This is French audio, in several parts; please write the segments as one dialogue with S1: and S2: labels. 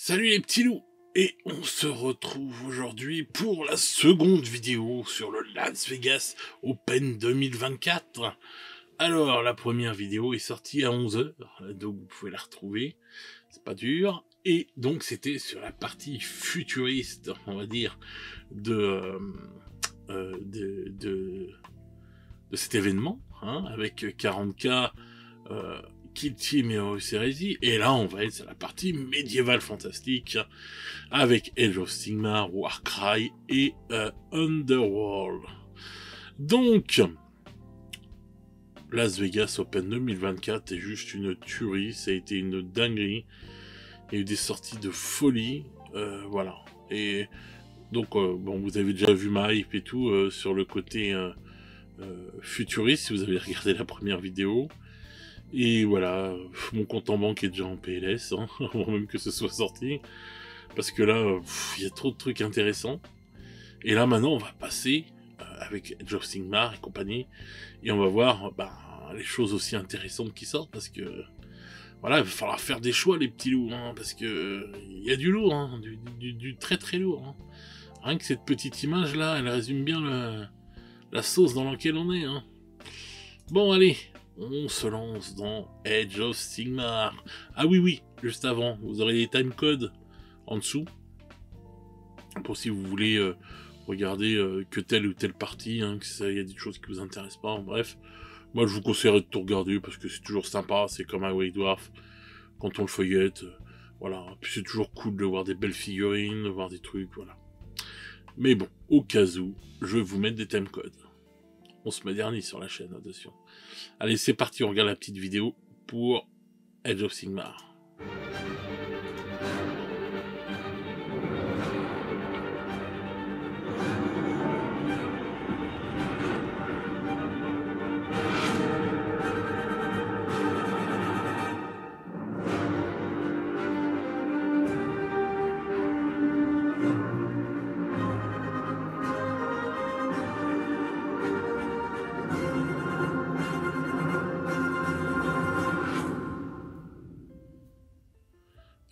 S1: Salut les petits loups! Et on se retrouve aujourd'hui pour la seconde vidéo sur le Las Vegas Open 2024. Alors, la première vidéo est sortie à 11 h, donc vous pouvez la retrouver, c'est pas dur. Et donc c'était sur la partie futuriste, on va dire, de cet événement, hein, avec 40K, Kill Team et Horus Heresy. Et là, on va être sur la partie médiévale fantastique, avec Age of Sigmar, Warcry et Underworld. Donc, Las Vegas Open 2024 est juste une tuerie, ça a été une dinguerie. Il y a eu des sorties de folie, voilà. Et donc, bon, vous avez déjà vu ma hype et tout sur le côté futuriste, si vous avez regardé la première vidéo. Et voilà, mon compte en banque est déjà en PLS, hein, avant même que ce soit sorti. Parce que là, il y a trop de trucs intéressants. Et là, maintenant, on va passer avec Age of Sigmar et compagnie. Et on va voir les choses aussi intéressantes qui sortent. Parce que, voilà, il va falloir faire des choix, les petits loups. Hein, parce que il y a du lourd, hein, du très très lourd. Hein. Rien que cette petite image-là, elle résume bien la sauce dans laquelle on est. Hein. Bon, allez, on se lance dans Age of Sigmar. Ah oui, juste avant, vous aurez les timecodes en dessous, pour si vous voulez regarder que telle ou telle partie, hein, qu'il y a des choses qui vous intéressent pas, bref. Moi je vous conseillerais de tout regarder, parce que c'est toujours sympa, c'est comme un White Dwarf, quand on le feuillette, voilà. Puis c'est toujours cool de voir des belles figurines, de voir des trucs, voilà. Mais bon, au cas où, je vais vous mettre des timecodes. On se modernise sur la chaîne, attention. Allez, c'est parti, on regarde la petite vidéo pour Age of Sigmar.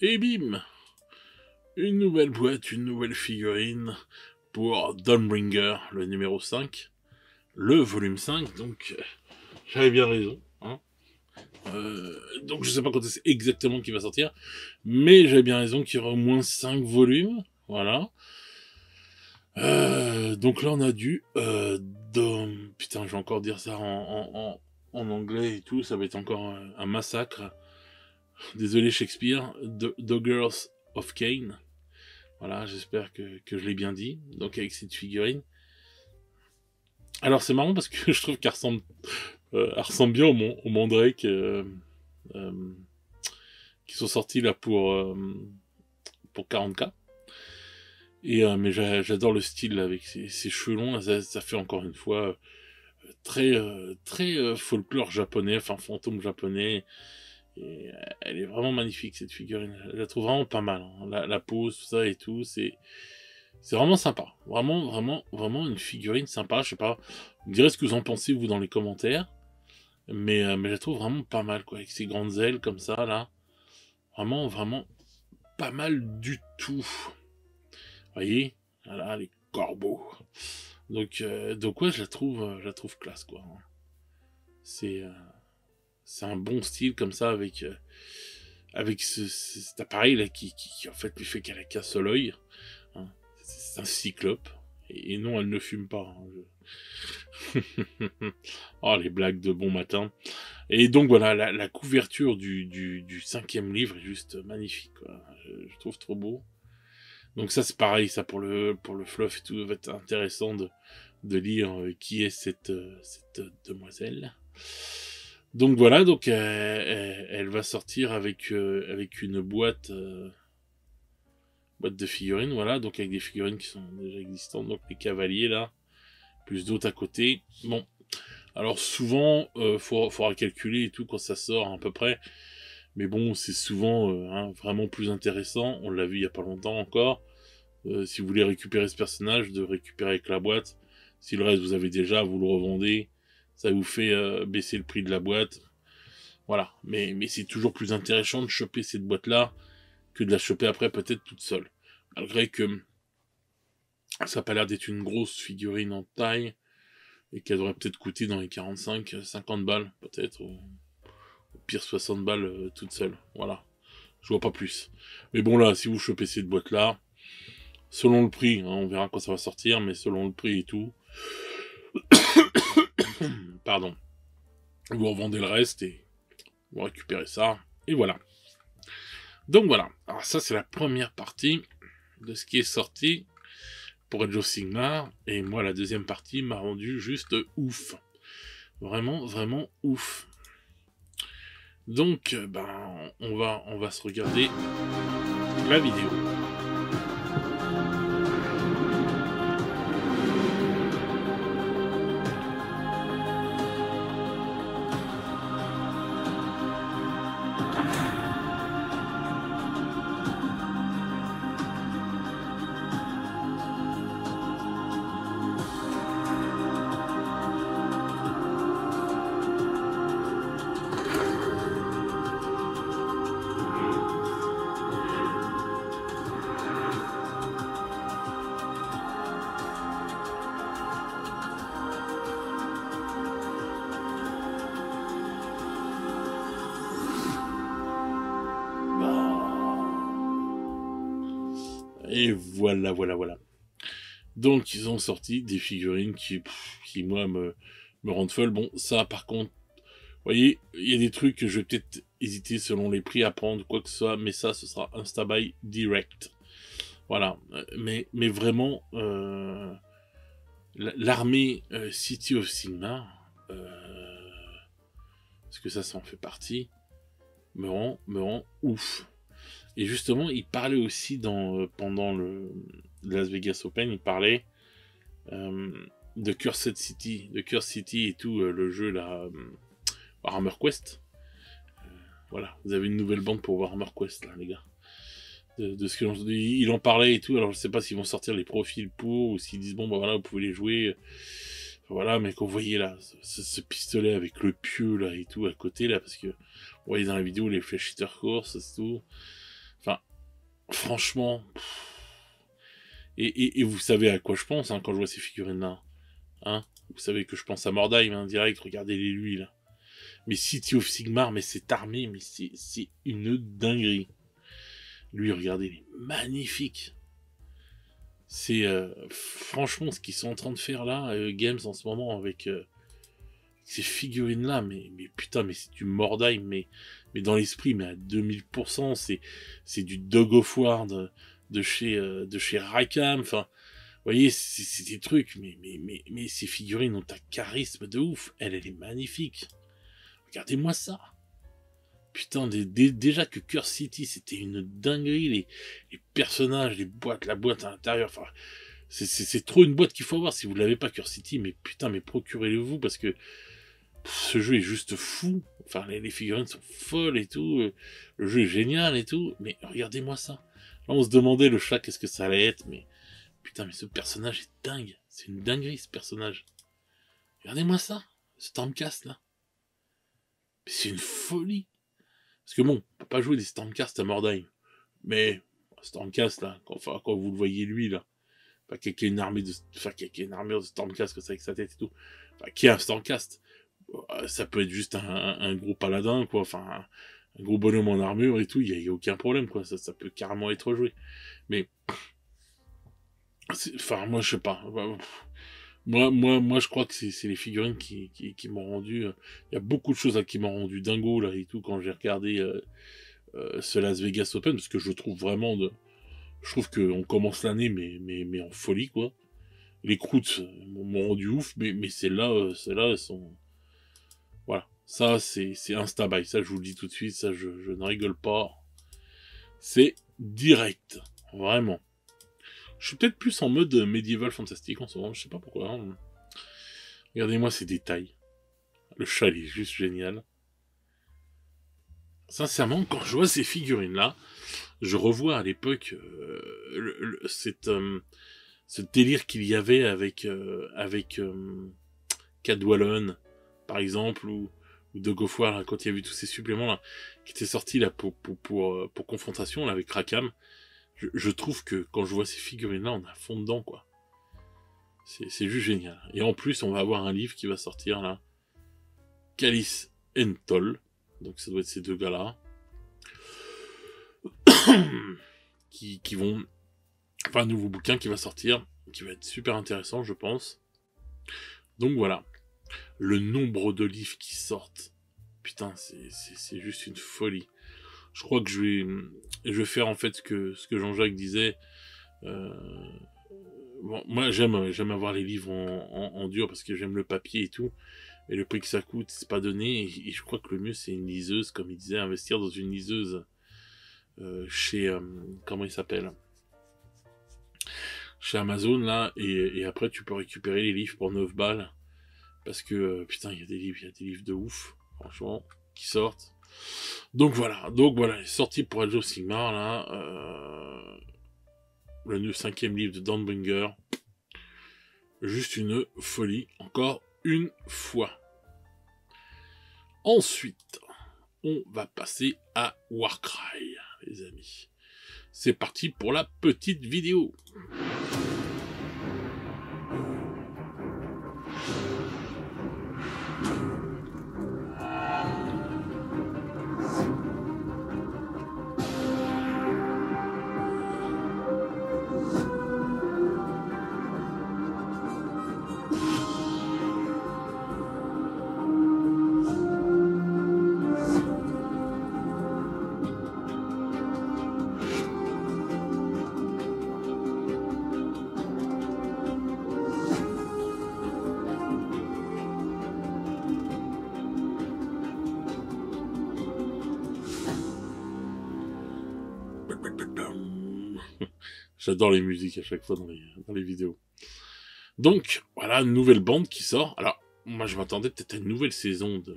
S1: Et bim! Une nouvelle boîte, une nouvelle figurine pour Dawnbringer, le numéro 5. Le volume 5, donc j'avais bien raison. Hein. Donc je sais pas quand c'est exactement qui va sortir, mais j'avais bien raison qu'il y aura au moins 5 volumes. Voilà. Donc là on a du... putain, je vais encore dire ça en anglais et tout, ça va être encore un massacre. Désolé Shakespeare, Doggers of Cain. Voilà, j'espère que je l'ai bien dit. Donc avec cette figurine. Alors c'est marrant parce que je trouve qu'elle ressemble bien au Mandrake qui sont sortis là pour 40K. Et mais j'adore le style là, avec ses cheveux longs. Ça fait encore une fois très folklore japonais, enfin fantôme japonais. Et elle est vraiment magnifique cette figurine, je la trouve vraiment pas mal, hein. La pose, tout ça et tout, c'est vraiment sympa, vraiment une figurine sympa. Je sais pas, vous me direz ce que vous en pensez vous dans les commentaires, mais je la trouve vraiment pas mal quoi, avec ses grandes ailes comme ça là, vraiment pas mal du tout. Vous voyez, voilà les corbeaux. Donc ouais, je la trouve classe quoi. C'est un bon style comme ça avec cet appareil là qui en fait lui fait qu'elle a qu'un seul œil. Hein. C'est un cyclope. Et non, elle ne fume pas. Hein. Oh, les blagues de bon matin. Et donc voilà, la couverture du 5e livre est juste magnifique. Quoi. Je trouve trop beau. Donc ça c'est pareil, ça pour le fluff et tout, va être intéressant de lire qui est cette demoiselle. Donc voilà, donc elle va sortir avec une boîte de figurines, voilà, donc avec des figurines qui sont déjà existantes, donc les cavaliers là, plus d'autres à côté. Bon, alors souvent, faudra calculer et tout quand ça sort à peu près, mais bon, c'est souvent vraiment plus intéressant, on l'a vu il y a pas longtemps encore, si vous voulez récupérer ce personnage, de récupérer avec la boîte, si le reste vous avez déjà, vous le revendez, ça vous fait baisser le prix de la boîte. Voilà, mais c'est toujours plus intéressant de choper cette boîte-là que de la choper après peut-être toute seule. Malgré que ça n'a pas l'air d'être une grosse figurine en taille, et qu'elle devrait peut-être coûter dans les 45-50 balles, peut-être, ou au pire 60 balles toute seule. Voilà, je vois pas plus. Mais bon là, si vous chopez cette boîte-là, selon le prix, hein, on verra quand ça va sortir, mais selon le prix et tout, pardon, vous revendez le reste et vous récupérez ça, et voilà. Donc voilà, alors ça c'est la première partie de ce qui est sorti pour Age of Sigmar, et moi la deuxième partie m'a rendu juste ouf. Vraiment, vraiment ouf. Donc, ben, on va se regarder la vidéo. Et voilà, voilà, voilà. Donc, ils ont sorti des figurines qui moi, me rendent folle. Bon, ça, par contre, vous voyez, il y a des trucs que je vais peut-être hésiter selon les prix à prendre, quoi que ce soit, mais ça, ce sera Instabuy direct. Voilà. Mais vraiment, l'armée City of Sigmar, parce que ça en fait partie, me rend ouf. Et justement, il parlait aussi pendant le Las Vegas Open, il parlait de Cursed City, et tout, le jeu là, Warhammer Quest. Voilà, vous avez une nouvelle bande pour Warhammer Quest là, les gars. De ce que il en parlait et tout, alors je sais pas s'ils vont sortir les profils pour, ou s'ils disent bon bah voilà, vous pouvez les jouer. Voilà, mais quand vous voyez là, ce pistolet avec le pieu là et tout à côté là, parce que vous voyez dans la vidéo les Flash Hitter Course, c'est tout. Enfin, franchement, et vous savez à quoi je pense hein, quand je vois ces figurines-là. Hein, vous savez que je pense à Mordheim, hein, direct, regardez-les lui, là. Mais City of Sigmar, mais cette armée, mais c'est une dinguerie. Lui, regardez, il est magnifique. C'est franchement ce qu'ils sont en train de faire là, Games en ce moment, avec ces figurines-là, mais putain, mais c'est du Mordheim, mais dans l'esprit, mais à 2000%, c'est du Dog of War de chez Rackham, enfin, vous voyez, c'est des trucs, mais ces figurines ont un charisme de ouf, elle est magnifique. Regardez-moi ça. Putain, déjà que Curse City, c'était une dinguerie, les personnages, la boîte à l'intérieur, enfin, c'est trop une boîte qu'il faut avoir si vous l'avez pas, Curse City, mais putain, mais procurez-le-vous, parce que ce jeu est juste fou. Enfin, les figurines sont folles et tout. Le jeu est génial et tout. Mais regardez-moi ça. Là, on se demandait le chat, qu'est-ce que ça allait être. Mais putain, mais ce personnage est dingue. C'est une dinguerie, ce personnage. Regardez-moi ça. Stormcast, là. Mais c'est une folie. Parce que bon, on peut pas jouer des Stormcast à Mordheim. Mais Stormcast, là, quand vous le voyez lui, là. Enfin, qui a une armée de Stormcast que ça avec sa tête et tout. Enfin, qui a un Stormcast. Ça peut être juste un gros paladin, quoi, enfin, un gros bonhomme en armure et tout, il y a aucun problème, quoi, ça peut carrément être joué. Mais, enfin, moi, je sais pas. Moi, je crois que c'est les figurines qui m'ont rendu. Il y a beaucoup de choses là, qui m'ont rendu dingo, là, et tout, quand j'ai regardé ce Las Vegas Open, parce que je trouve vraiment je trouve qu'on commence l'année, mais en folie, quoi. Les croûtes m'ont rendu ouf, mais celles-là, elles sont. Voilà, ça c'est Instabuy, ça je vous le dis tout de suite, ça je ne rigole pas. C'est direct, vraiment. Je suis peut-être plus en mode médiéval fantastique en ce moment, je sais pas pourquoi. Hein. Regardez-moi ces détails. Le chat il est juste génial. Sincèrement, quand je vois ces figurines-là, je revois à l'époque ce délire qu'il y avait avec Cadwallon, par exemple, de God of War, là, quand il y avait tous ces suppléments là, qui étaient sortis là, pour confrontation là, avec Rakam, je trouve que quand je vois ces figurines là, on est à fond dedans, quoi. C'est juste génial. Et en plus, on va avoir un livre qui va sortir là, Calice and Toll, donc ça doit être ces deux gars là, qui vont... Enfin, un nouveau bouquin qui va sortir, qui va être super intéressant, je pense. Donc voilà. Le nombre de livres qui sortent, putain, c'est juste une folie. Je crois que je vais faire en fait ce que Jean-Jacques disait. Bon, moi, j'aime avoir les livres en dur parce que j'aime le papier et tout. Et le prix que ça coûte, c'est pas donné. Et je crois que le mieux, c'est une liseuse, comme il disait, investir dans une liseuse chez... comment il s'appelle, chez Amazon, là. Et après, tu peux récupérer les livres pour 9 balles. Parce que, putain, il y a des livres de ouf, franchement, qui sortent. Donc voilà, il est sorti pour Age of Sigmar, là. Le 5e livre de Dan Bunger. Juste une folie, encore une fois. Ensuite, on va passer à Warcry, les amis. C'est parti pour la petite vidéo. J'adore les musiques à chaque fois dans les vidéos. Donc, voilà, une nouvelle bande qui sort. Alors, moi, je m'attendais peut-être à une nouvelle saison de...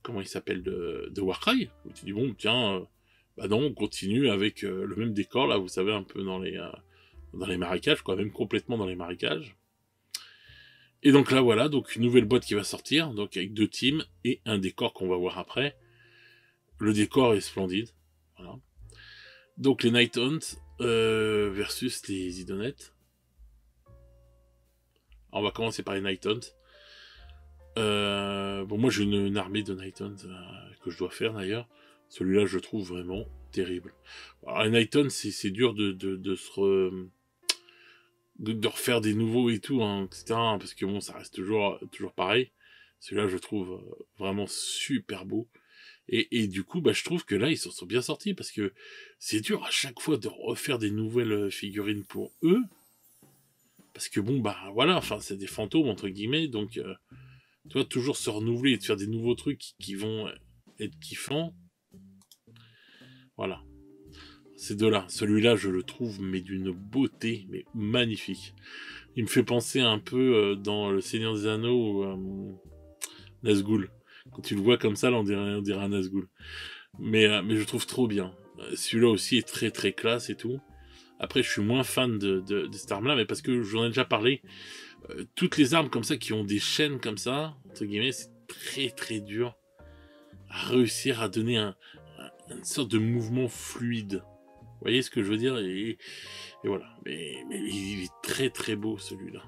S1: comment il s'appelle, de Warcry. Je me suis dit, bon, tiens, bah non, on continue avec le même décor, là, vous savez, un peu dans les marécages, quoi, même complètement dans les marécages. Et donc là, voilà, donc une nouvelle boîte qui va sortir, donc avec 2 teams et un décor qu'on va voir après. Le décor est splendide, voilà. Donc les Night Hunt versus les Idonettes. Alors, on va commencer par les Night Hunt. Bon, moi j'ai une armée de Night Hunt que je dois faire d'ailleurs. Celui-là, je le trouve vraiment terrible. Alors, les Night Hunt, c'est dur de refaire des nouveaux et tout, hein, etc. Parce que bon, ça reste toujours pareil. Celui-là, je trouve vraiment super beau. Et du coup, bah, je trouve que là, ils s'en sont bien sortis, parce que c'est dur à chaque fois de refaire des nouvelles figurines pour eux. Parce que bon, bah voilà, enfin, c'est des fantômes, entre guillemets, donc tu vois, toujours se renouveler et de faire des nouveaux trucs qui vont être kiffants. Voilà. Ces deux-là. Celui-là, je le trouve, mais d'une beauté, mais magnifique. Il me fait penser un peu dans Le Seigneur des Anneaux, Nazgûl. Quand tu le vois comme ça, là, on dirait un Nazgûl. Mais je trouve trop bien. Celui-là aussi est très très classe et tout. Après, je suis moins fan de cette arme-là, mais parce que j'en ai déjà parlé. Toutes les armes comme ça qui ont des chaînes comme ça, entre guillemets, c'est très très dur à réussir à donner une sorte de mouvement fluide. Vous voyez ce que je veux dire, et voilà. Mais il est très très beau, celui-là.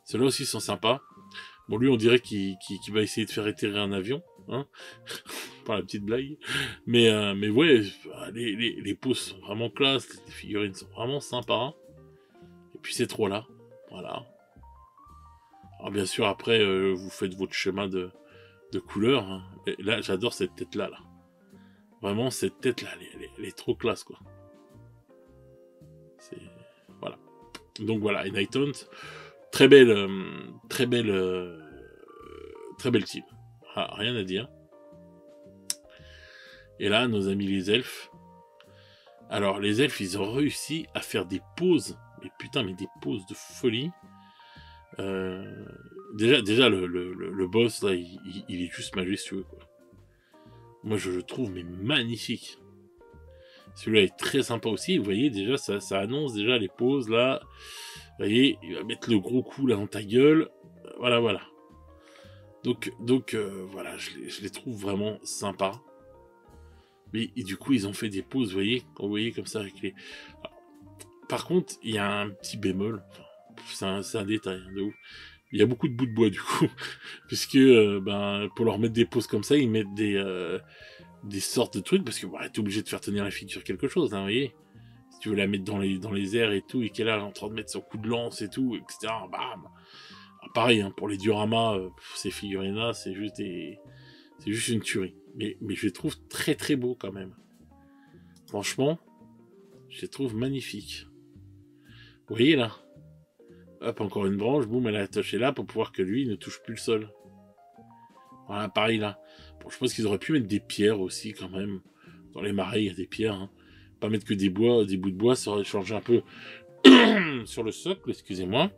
S1: Ceux-là aussi sont sympas. Bon, lui, on dirait qu'il va essayer de faire atterrir un avion, hein, par la petite blague. Mais ouais, les poses sont vraiment classe, les figurines sont vraiment sympas. Et puis ces trois-là, voilà. Alors bien sûr, après, vous faites votre chemin de couleurs. Hein. Et là, j'adore cette tête-là, là. Vraiment, cette tête-là, elle est trop classe, quoi. C'est... Voilà. Donc voilà, et Night Hunt, très belle team. Ah, rien à dire. Et là, nos amis les elfes. Alors, les elfes, ils ont réussi à faire des poses. Mais putain, mais des poses de folie. Déjà le boss, là, il est juste majestueux, quoi. Moi, je le trouve, mais magnifique. Celui-là est très sympa aussi. Vous voyez, déjà, ça annonce déjà les poses, là. Vous voyez, il va mettre le gros coup, là, dans ta gueule. Voilà. Voilà, je les trouve vraiment sympas. Mais et du coup, ils ont fait des pauses, vous voyez comme ça avec les. Alors, par contre, il y a un petit bémol. Enfin, c'est un détail hein, de ouf. Il y a beaucoup de bouts de bois du coup, puisque pour leur mettre des pauses comme ça, ils mettent des sortes de trucs, parce que t'es obligé de faire tenir la figure quelque chose, hein, vous voyez. Si tu veux la mettre dans les airs et tout, et qu'elle est en train de mettre son coup de lance et tout, etc. Bam. Alors, pareil, hein, pour les dioramas, ces figurines-là, c'est juste une tuerie. Mais je les trouve très très beaux quand même. Franchement, je les trouve magnifiques. Vous voyez là? Hop, encore une branche, boum, elle a attaché là pour pouvoir que lui ne touche plus le sol. Voilà, pareil là. Bon, je pense qu'ils auraient pu mettre des pierres aussi quand même. Dans les marais, il y a des pierres. Hein. Pas mettre que des bouts de bois, ça aurait changé un peu sur le socle, excusez-moi.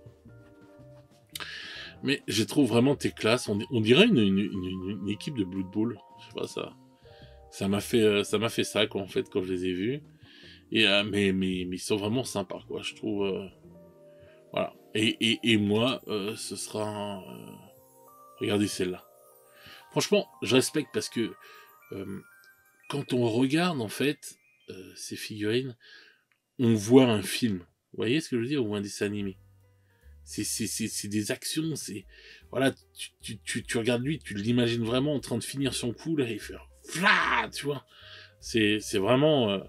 S1: Mais je trouve vraiment tes classes. On dirait une équipe de Blood Bowl. Je sais pas, ça m'a fait ça quoi, en fait quand je les ai vus. Et mais ils sont vraiment sympas quoi. Je trouve. Voilà. Et moi, ce sera. Regardez celle-là. Franchement, je respecte parce que quand on regarde en fait ces figurines, on voit un film. Vous voyez ce que je veux dire? Ou un dessin animé. C'est des actions, c'est voilà, tu regardes lui, tu l'imagines vraiment en train de finir son coup là et faire fla, tu vois. C'est vraiment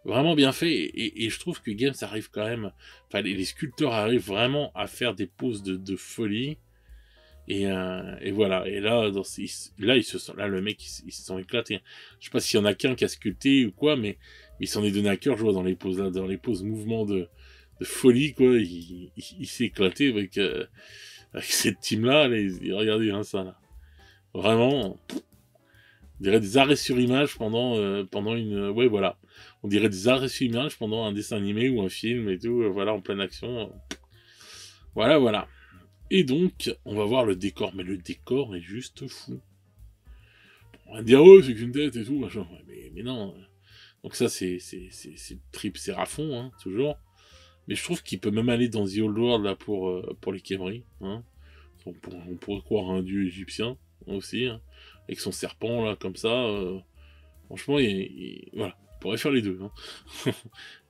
S1: vraiment bien fait et je trouve que Games arrive quand même, enfin les sculpteurs arrivent vraiment à faire des poses de folie et voilà et là là le mec ils se sont éclatés. Je sais pas s'il y en a qu'un qui a sculpté ou quoi, mais il s'en est donné à cœur, je vois dans les poses là, dans les poses mouvements de folie quoi, il s'est éclaté avec cette team là, regardez hein, ça là, vraiment on dirait des arrêts sur image pendant une ouais voilà, on dirait des arrêts sur image pendant un dessin animé ou un film et tout, voilà en pleine action, voilà et donc on va voir le décor, mais le décor est juste fou. On va dire oh c'est qu'une tête et tout machin, mais non, donc ça c'est trip c'est Rafon hein, toujours. Mais je trouve qu'il peut même aller dans The Old World là pour les Khemri. Hein. On pourrait croire un dieu égyptien aussi, hein, avec son serpent là comme ça. Franchement, voilà, il pourrait faire les deux. Hein.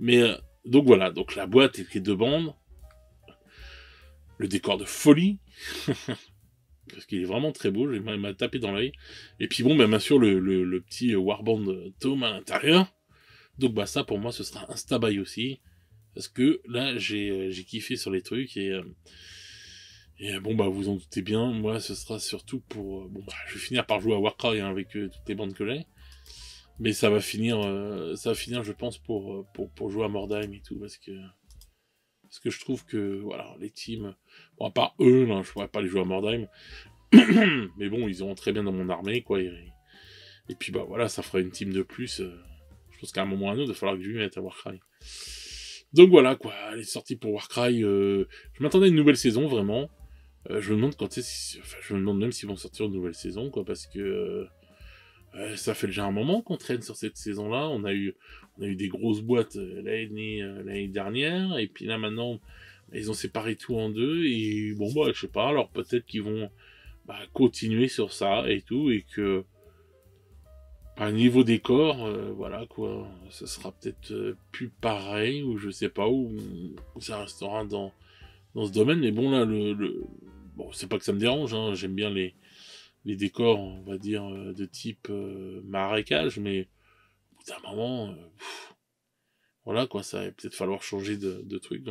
S1: Mais donc voilà, donc la boîte avec les deux bandes, le décor de folie, parce qu'il est vraiment très beau, il m'a tapé dans l'œil. Et puis bon, bien sûr le petit Warband Tome à l'intérieur. Donc bah ça pour moi ce sera un Stabaï aussi. Parce que là, j'ai kiffé sur les trucs et bon bah vous en doutez bien, moi ce sera surtout pour je vais finir par jouer à Warcry hein, avec toutes les bandes que j'ai, mais ça va finir je pense pour jouer à Mordheim et tout parce que je trouve que voilà les teams, bon à part eux là, je pourrais pas les jouer à Mordheim, mais bon ils iront très bien dans mon armée quoi et puis bah voilà ça fera une team de plus. Je pense qu'à un moment ou à un autre il va falloir que je lui mette à Warcry. Donc voilà quoi, elle est sortie pour Warcry. Je m'attendais à une nouvelle saison vraiment. Je me demande je me demande même s'ils vont sortir une nouvelle saison quoi, parce que ça fait déjà un moment qu'on traîne sur cette saison-là. On a eu des grosses boîtes l'année dernière, et puis là maintenant ils ont séparé tout en deux et bon bah je sais pas. Alors peut-être qu'ils vont continuer sur ça et tout et que niveau décor, voilà quoi, ça sera peut-être plus pareil, ou je sais pas, où ça restera dans ce domaine, mais bon là, bon, c'est pas que ça me dérange, hein, j'aime bien les décors, on va dire, de type marécage, mais au bout d'un moment, voilà quoi, ça va peut-être falloir changer de truc,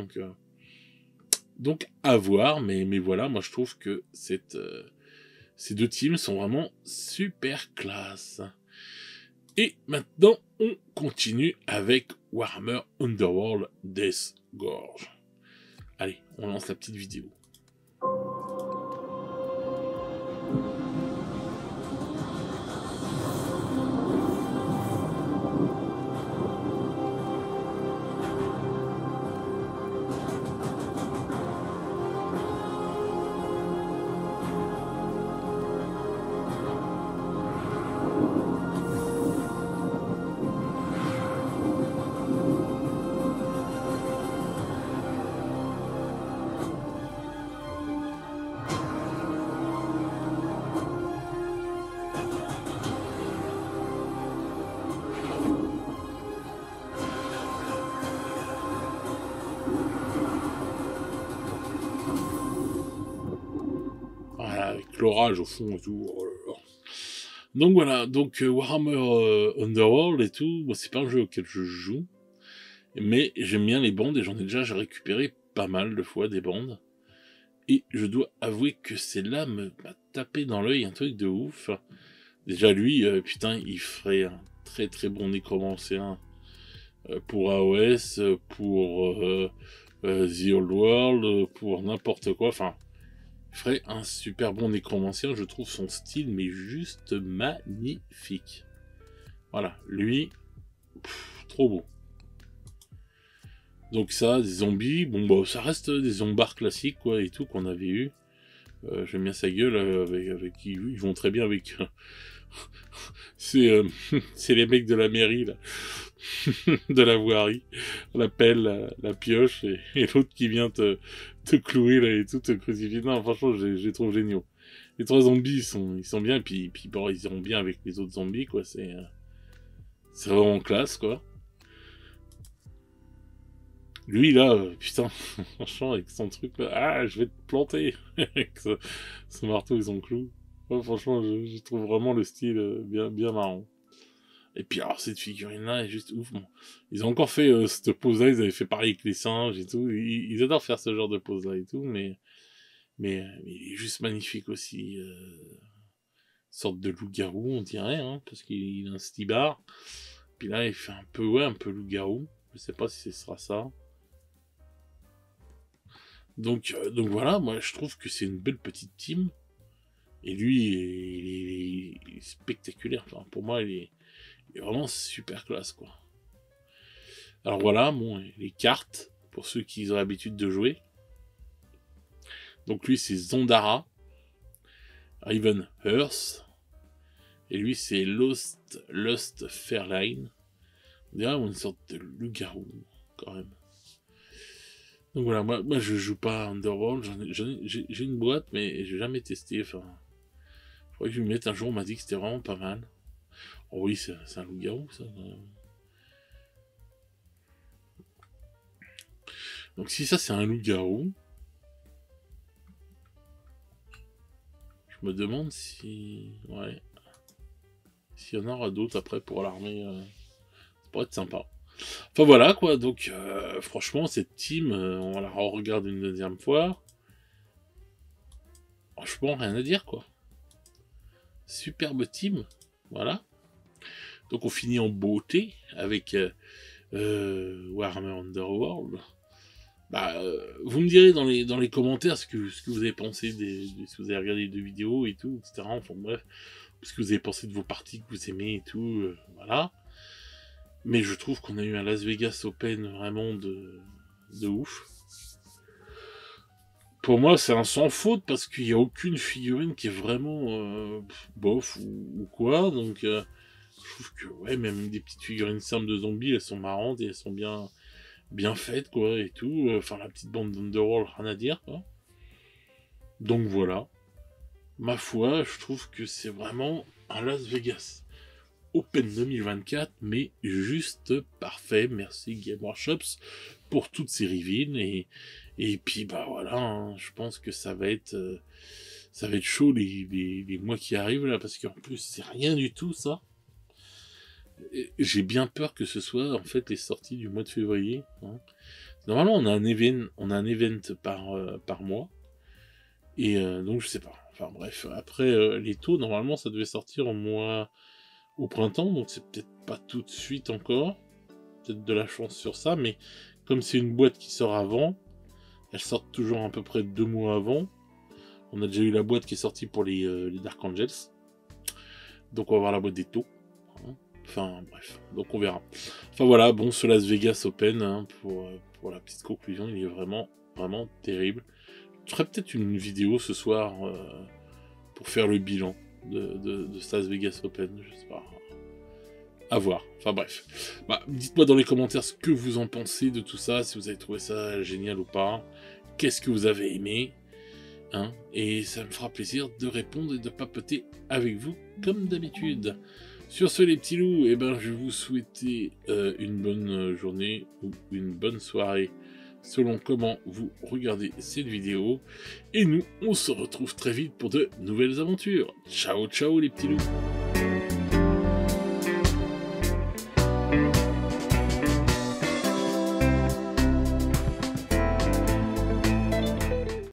S1: donc à voir, mais voilà, moi je trouve que ces deux teams sont vraiment super classe. Et maintenant, on continue avec Warhammer Underworld Death Gorge. Allez, on lance la petite vidéo. Voilà, avec l'orage au fond et tout. Oh là là. Donc voilà, donc Warhammer Underworld et tout, moi c'est pas un jeu auquel je joue, mais j'aime bien les bandes et j'ai récupéré pas mal de fois des bandes. Et je dois avouer que celle-là m'a tapé dans l'œil un truc de ouf. Déjà lui, putain, il ferait un très très bon nécromancien pour AOS, pour The Old World, pour n'importe quoi. Enfin, il ferait un super bon nécromancien. Je trouve son style mais juste magnifique. Voilà, lui, trop beau. Donc ça, des zombies, bon bah ça reste des zombards classiques quoi et tout qu'on avait eu. J'aime bien sa gueule avec ils vont très bien avec. C'est c'est les mecs de la mairie là, de la voirie, la pelle, la pioche et l'autre qui vient te clouer là et tout, te crucifier. Non franchement je les trouve géniaux. Les trois zombies ils sont bien puis bon ils iront bien avec les autres zombies quoi. C'est vraiment classe quoi. Lui là, putain, franchement avec son truc là, ah je vais te planter avec ce marteau et son clou. Ouais, franchement je trouve vraiment le style bien marrant. Et puis alors cette figurine là est juste ouf. Bon. Ils ont encore fait cette pose là, ils avaient fait pareil avec les singes et tout. Ils adorent faire ce genre de pose là et tout, mais il est juste magnifique aussi. Sorte de loup-garou on dirait, hein, parce qu'il a un slibard. Puis là il fait un peu un peu loup-garou. Je sais pas si ce sera ça. Donc voilà, moi je trouve que c'est une belle petite team. Et lui, il est spectaculaire. Enfin, pour moi, il est vraiment super classe, quoi. Alors voilà, bon, les cartes, pour ceux qui ont l'habitude de jouer. Donc lui, c'est Zondara, Raven Hearth. Et lui, c'est Lost Fairline. On dirait une sorte de loup-garou, quand même. Donc voilà, moi je joue pas à Underworld, j'ai une boîte, mais j'ai jamais testé. Enfin, faudrait que je me mette un jour, on m'a dit que c'était vraiment pas mal. Oh oui, c'est un loup-garou, ça. Donc si ça, c'est un loup-garou, je me demande si... Ouais. S'il y en aura d'autres après pour l'armée, ça pourrait être sympa. Enfin voilà, quoi. Donc, franchement, cette team, on la regarde une deuxième fois. Franchement, rien à dire, quoi. Superbe team. Voilà. Donc on finit en beauté avec Warhammer Underworld. Bah, vous me direz dans les commentaires ce que vous avez pensé si vous avez regardé les deux vidéos et tout, etc. Enfin bref, ce que vous avez pensé de vos parties que vous aimez et tout, voilà. Mais je trouve qu'on a eu un Las Vegas Open vraiment de ouf. Pour moi, c'est un sans faute parce qu'il n'y a aucune figurine qui est vraiment bof ou quoi. Donc, je trouve que ouais, même des petites figurines simples de zombies, elles sont marrantes et elles sont bien faites quoi et tout. Enfin, la petite bande d'Underworld, rien à dire quoi. Donc voilà. Ma foi, je trouve que c'est vraiment un Las Vegas Open 2024, mais juste parfait. Merci Game Workshops pour toutes ces reveals et puis bah voilà, hein, je pense que ça va être chaud les mois qui arrivent là parce qu'en plus c'est rien du tout ça. J'ai bien peur que ce soit en fait les sorties du mois de février. Hein. Normalement on a un event par mois et donc je sais pas. Enfin bref, après les taux normalement ça devait sortir au printemps, donc c'est peut-être pas tout de suite encore, peut-être de la chance sur ça, mais comme c'est une boîte qui sort avant, elles sortent toujours à peu près 2 mois avant. On a déjà eu la boîte qui est sortie pour les Dark Angels, donc on va voir la boîte des taux. Hein. Enfin bref, donc on verra. Enfin voilà, bon ce Las Vegas Open, hein, pour la petite conclusion, il est vraiment terrible. Je ferai peut-être une vidéo ce soir pour faire le bilan de Las Vegas Open, je sais pas. À voir. Enfin bref. Bah, dites-moi dans les commentaires ce que vous en pensez de tout ça, si vous avez trouvé ça génial ou pas. Qu'est-ce que vous avez aimé, hein, et ça me fera plaisir de répondre et de papoter avec vous comme d'habitude. Sur ce les petits loups, eh ben, je vais vous souhaiter une bonne journée ou une bonne soirée selon comment vous regardez cette vidéo. Et nous, on se retrouve très vite pour de nouvelles aventures. Ciao, ciao les petits loups.